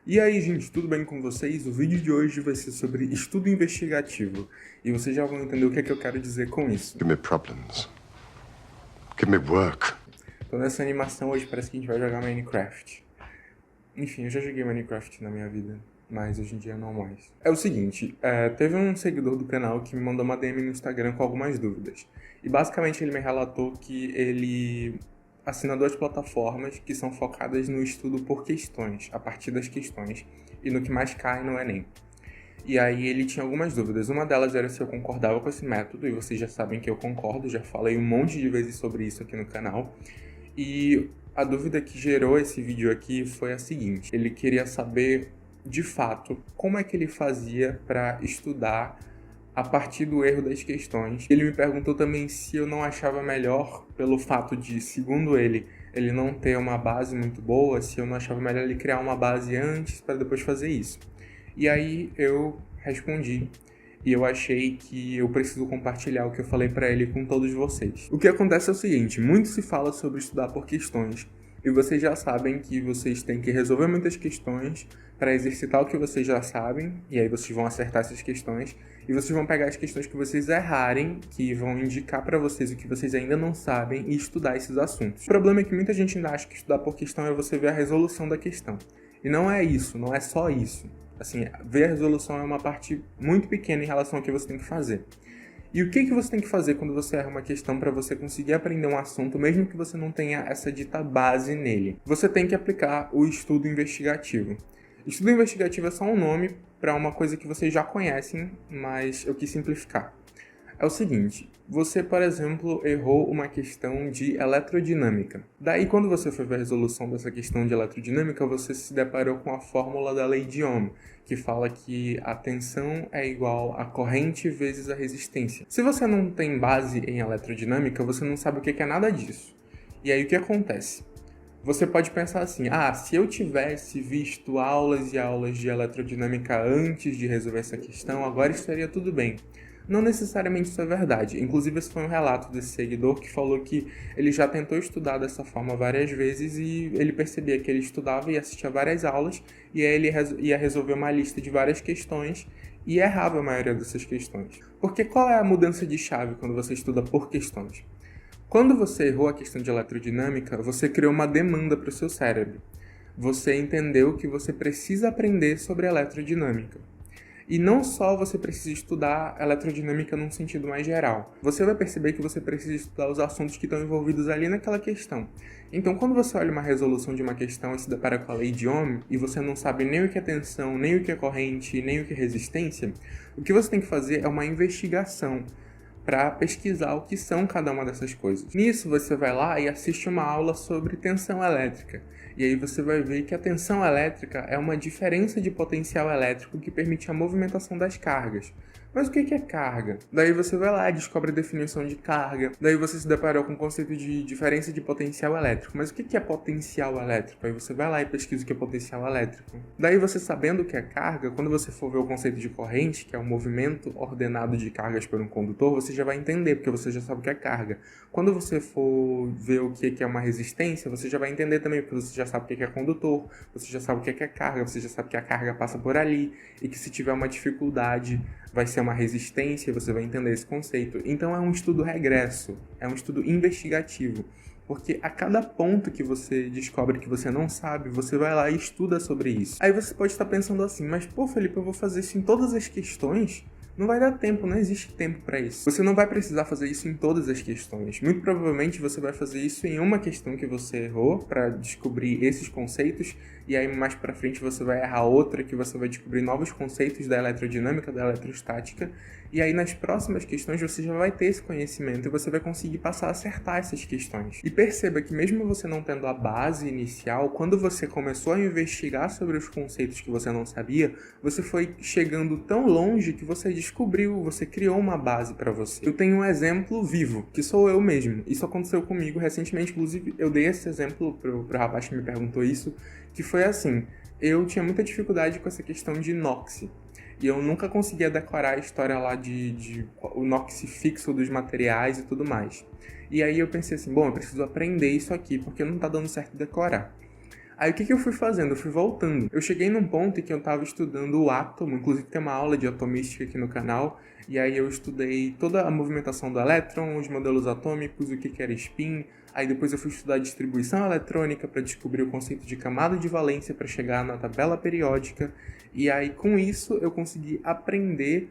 E aí, gente, tudo bem com vocês? O vídeo de hoje vai ser sobre estudo investigativo. E vocês já vão entender o que é que eu quero dizer com isso. Give me problems. Give me work. Então, nessa animação hoje parece que a gente vai jogar Minecraft. Enfim, eu já joguei Minecraft na minha vida, mas hoje em dia não mais. É o seguinte, teve um seguidor do canal que me mandou uma DM no Instagram com algumas dúvidas. E basicamente ele me relatou que ele assina 2 plataformas que são focadas no estudo por questões, a partir das questões, e no que mais cai no Enem. E aí ele tinha algumas dúvidas. Uma delas era se eu concordava com esse método, e vocês já sabem que eu concordo, já falei um monte de vezes sobre isso aqui no canal. E a dúvida que gerou esse vídeo aqui foi a seguinte: ele queria saber, de fato, como é que ele fazia para estudar a partir do erro das questões. Ele me perguntou também se eu não achava melhor, pelo fato de, segundo ele não ter uma base muito boa, se eu não achava melhor ele criar uma base antes para depois fazer isso. E aí eu respondi, e eu achei que eu preciso compartilhar o que eu falei para ele com todos vocês. O que acontece é o seguinte: muito se fala sobre estudar por questões, e vocês já sabem que vocês têm que resolver muitas questões para exercitar o que vocês já sabem, e aí vocês vão acertar essas questões, e vocês vão pegar as questões que vocês errarem, que vão indicar para vocês o que vocês ainda não sabem, e estudar esses assuntos. O problema é que muita gente ainda acha que estudar por questão é você ver a resolução da questão. E não é isso, não é só isso. Assim, ver a resolução é uma parte muito pequena em relação ao que você tem que fazer. E o que você tem que fazer quando você erra uma questão para você conseguir aprender um assunto, mesmo que você não tenha essa dita base nele? Você tem que aplicar o estudo investigativo. Estudo investigativo é só um nome para uma coisa que vocês já conhecem, mas eu quis simplificar. É o seguinte: você, por exemplo, errou uma questão de eletrodinâmica. Daí, quando você foi ver a resolução dessa questão de eletrodinâmica, você se deparou com a fórmula da lei de Ohm, que fala que a tensão é igual a corrente vezes a resistência. Se você não tem base em eletrodinâmica, você não sabe o que é nada disso. E aí, o que acontece? Você pode pensar assim: se eu tivesse visto aulas e aulas de eletrodinâmica antes de resolver essa questão, agora estaria tudo bem. Não necessariamente isso é verdade. Inclusive, esse foi um relato desse seguidor que falou que ele já tentou estudar dessa forma várias vezes e ele percebia que ele estudava e assistia várias aulas, e aí ele ia resolver uma lista de várias questões e errava a maioria dessas questões. Porque qual é a mudança de chave quando você estuda por questões? Quando você errou a questão de eletrodinâmica, você criou uma demanda para o seu cérebro. Você entendeu que você precisa aprender sobre eletrodinâmica. E não só você precisa estudar eletrodinâmica num sentido mais geral. Você vai perceber que você precisa estudar os assuntos que estão envolvidos ali naquela questão. Então, quando você olha uma resolução de uma questão e se depara com a lei de Ohm, e você não sabe nem o que é tensão, nem o que é corrente, nem o que é resistência, o que você tem que fazer é uma investigação para pesquisar o que são cada uma dessas coisas. Nisso, você vai lá e assiste uma aula sobre tensão elétrica. E aí você vai ver que a tensão elétrica é uma diferença de potencial elétrico que permite a movimentação das cargas. Mas o que é carga? Daí você vai lá e descobre a definição de carga. Daí você se deparou com o conceito de diferença de potencial elétrico. Mas o que é potencial elétrico? Aí você vai lá e pesquisa o que é potencial elétrico. Daí você, sabendo o que é carga, quando você for ver o conceito de corrente, que é o movimento ordenado de cargas por um condutor, você já vai entender, porque você já sabe o que é carga. Quando você for ver o que é uma resistência, você já vai entender também, porque você já sabe o que é condutor, você já sabe o que é carga, você já sabe que a carga passa por ali, e que se tiver uma dificuldade vai ser uma resistência, você vai entender esse conceito. Então é um estudo regresso, é um estudo investigativo, porque a cada ponto que você descobre que você não sabe, você vai lá e estuda sobre isso. Aí você pode estar pensando assim: mas pô, Felipe, eu vou fazer isso em todas as questões? Não vai dar tempo, não existe tempo para isso. Você não vai precisar fazer isso em todas as questões. Muito provavelmente você vai fazer isso em uma questão que você errou para descobrir esses conceitos, e aí mais para frente você vai errar outra que você vai descobrir novos conceitos da eletrodinâmica, da eletrostática, e aí nas próximas questões você já vai ter esse conhecimento e você vai conseguir passar a acertar essas questões. E perceba que mesmo você não tendo a base inicial, quando você começou a investigar sobre os conceitos que você não sabia, você foi chegando tão longe que você descobriu, você criou uma base para você. Eu tenho um exemplo vivo, que sou eu mesmo. Isso aconteceu comigo recentemente, inclusive eu dei esse exemplo pro rapaz que me perguntou isso, que foi assim: eu tinha muita dificuldade com essa questão de inox. E eu nunca conseguia decorar a história lá de o inox fixo dos materiais e tudo mais. E aí eu pensei assim: bom, eu preciso aprender isso aqui, porque não tá dando certo decorar. Aí o que eu fui fazendo? Eu fui voltando. Eu cheguei num ponto em que eu tava estudando o átomo, inclusive tem uma aula de atomística aqui no canal, e aí eu estudei toda a movimentação do elétron, os modelos atômicos, o que era spin, aí depois eu fui estudar distribuição eletrônica para descobrir o conceito de camada de valência para chegar na tabela periódica, e aí com isso eu consegui aprender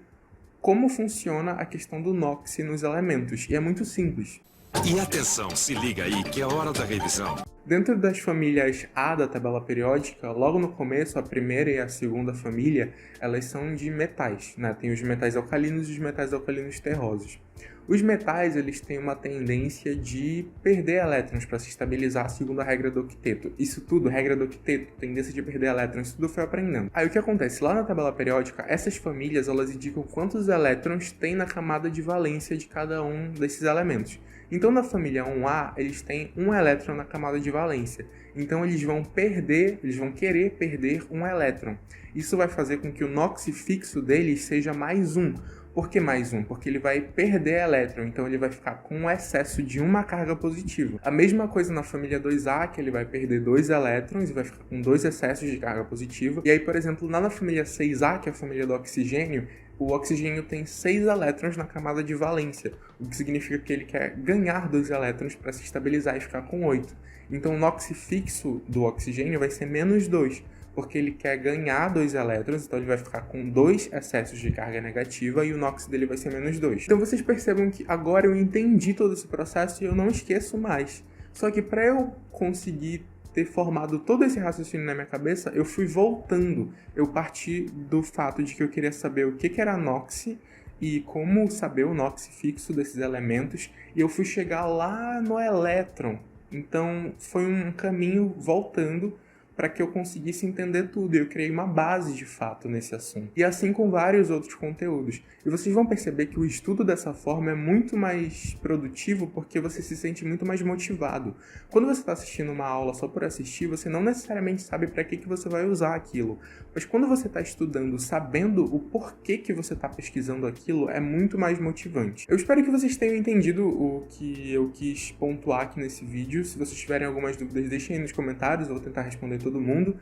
como funciona a questão do NOx nos elementos, e é muito simples. E atenção, se liga aí que é a hora da revisão. Dentro das famílias A da tabela periódica, logo no começo, a primeira e a segunda família, elas são de metais, né? Tem os metais alcalinos e os metais alcalinos terrosos. Os metais, eles têm uma tendência de perder elétrons para se estabilizar segundo a regra do octeto. Isso tudo, regra do octeto, tendência de perder elétrons, isso tudo foi aprendendo. Aí o que acontece? Lá na tabela periódica, essas famílias, elas indicam quantos elétrons tem na camada de valência de cada um desses elementos. Então, na família 1A, eles têm um elétron na camada de valência. Então, eles vão querer perder um elétron. Isso vai fazer com que o NOx fixo deles seja mais 1. Por que mais 1? Porque ele vai perder elétron, então ele vai ficar com um excesso de uma carga positiva. A mesma coisa na família 2A, que ele vai perder 2 elétrons e vai ficar com 2 excessos de carga positiva. E aí, por exemplo, lá na família 6A, que é a família do oxigênio, o oxigênio tem 6 elétrons na camada de valência, o que significa que ele quer ganhar 2 elétrons para se estabilizar e ficar com 8. Então o NOx fixo do oxigênio vai ser menos 2, porque ele quer ganhar 2 elétrons, então ele vai ficar com 2 excessos de carga negativa e o NOx dele vai ser menos 2. Então vocês percebam que agora eu entendi todo esse processo e eu não esqueço mais. Só que para eu conseguir ter formado todo esse raciocínio na minha cabeça, eu fui voltando. Eu parti do fato de que eu queria saber o que era NOx e como saber o NOx fixo desses elementos, e eu fui chegar lá no elétron. Então foi um caminho voltando para que eu conseguisse entender tudo. Eu criei uma base, de fato, nesse assunto. E assim com vários outros conteúdos. E vocês vão perceber que o estudo dessa forma é muito mais produtivo porque você se sente muito mais motivado. Quando você está assistindo uma aula só por assistir, você não necessariamente sabe para que você vai usar aquilo. Mas quando você está estudando, sabendo o porquê que você está pesquisando aquilo, é muito mais motivante. Eu espero que vocês tenham entendido o que eu quis pontuar aqui nesse vídeo. Se vocês tiverem algumas dúvidas, deixem aí nos comentários, eu vou tentar responder todo mundo.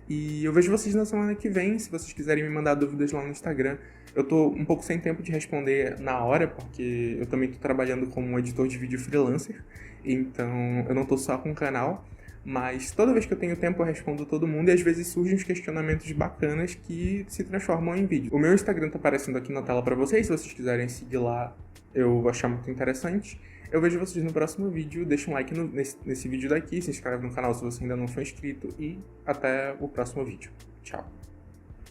E eu vejo vocês na semana que vem. Se vocês quiserem me mandar dúvidas lá no Instagram, eu tô um pouco sem tempo de responder na hora, porque eu também tô trabalhando como um editor de vídeo freelancer, então eu não tô só com o canal, mas toda vez que eu tenho tempo eu respondo todo mundo e às vezes surgem uns questionamentos bacanas que se transformam em vídeo. O meu Instagram tá aparecendo aqui na tela pra vocês, se vocês quiserem seguir lá, eu vou achar muito interessante. Eu vejo vocês no próximo vídeo, deixa um like nesse vídeo daqui, se inscreve no canal se você ainda não for inscrito e até o próximo vídeo. Tchau!